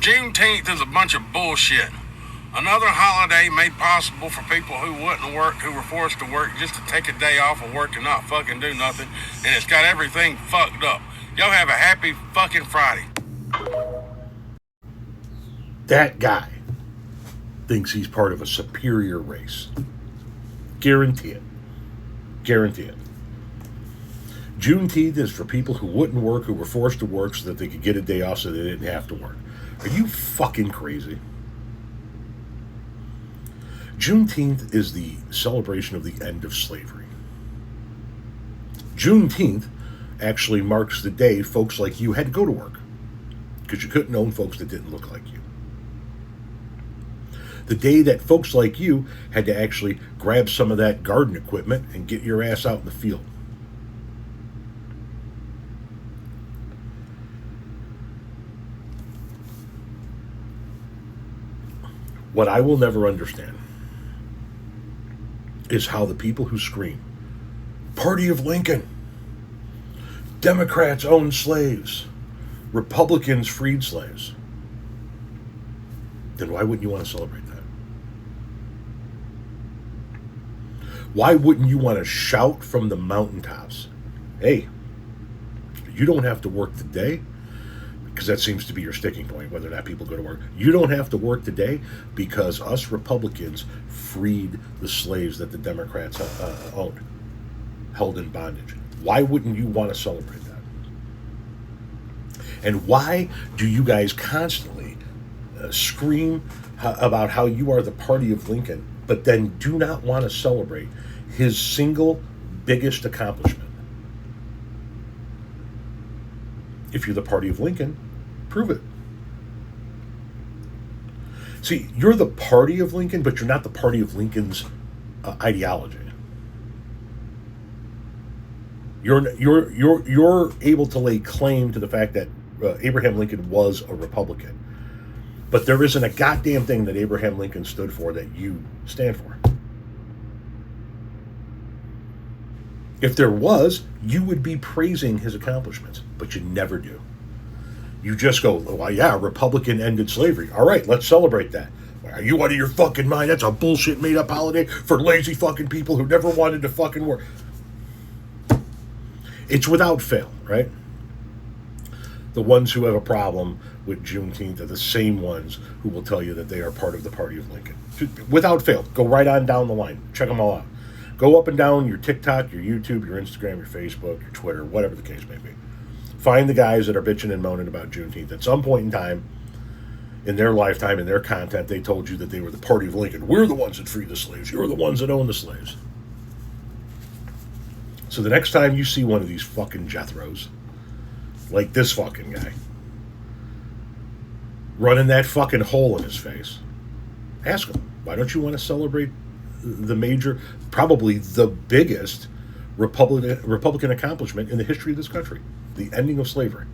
Juneteenth is a bunch of bullshit. Another holiday made possible for people who wouldn't work, who were forced to work just to take a day off of work and not fucking do nothing. And it's got everything fucked up. Y'all have a happy fucking Friday. That guy thinks he's part of a superior race. Guarantee it. Guarantee it. Juneteenth is for people who wouldn't work, who were forced to work so that they could get a day off so they didn't have to work. Are you fucking crazy? Juneteenth is the celebration of the end of slavery. Juneteenth actually marks the day folks like you had to go to work because you couldn't own folks that didn't look like you. The day that folks like you had to actually grab some of that garden equipment and get your ass out in the field. What I will never understand is how the people who scream, Party of Lincoln, Democrats owned slaves, Republicans freed slaves, then why wouldn't you want to celebrate that? Why wouldn't you want to shout from the mountaintops, hey, you don't have to work today? Because that seems to be your sticking point, whether or not people go to work. You don't have to work today because us Republicans freed the slaves that the Democrats owned, held in bondage. Why wouldn't you want to celebrate that? And why do you guys constantly scream about how you are the party of Lincoln, but then do not want to celebrate his single biggest accomplishment? If you're the party of Lincoln, prove it. See, you're the party of Lincoln, but you're not the party of Lincoln's ideology. You're able to lay claim to the fact that Abraham Lincoln was a Republican, but there isn't a goddamn thing that Abraham Lincoln stood for that you stand for. If there was, you would be praising his accomplishments, but you never do. You just go, well, yeah, Republican ended slavery. All right, let's celebrate that. Are you out of your fucking mind? That's a bullshit made-up holiday for lazy fucking people who never wanted to fucking work. It's without fail, right? The ones who have a problem with Juneteenth are the same ones who will tell you that they are part of the party of Lincoln. Without fail, go right on down the line. Check them all out. Go up and down your TikTok, your YouTube, your Instagram, your Facebook, your Twitter, whatever the case may be. Find the guys that are bitching and moaning about Juneteenth. At some point in time, in their lifetime, in their content, they told you that they were the party of Lincoln. We're the ones that freed the slaves. You're the ones that own the slaves. So the next time you see one of these fucking Jethros, like this fucking guy, running that fucking hole in his face, ask him, why don't you want to celebrate the major, probably the biggest Republican accomplishment in the history of this country, the ending of slavery?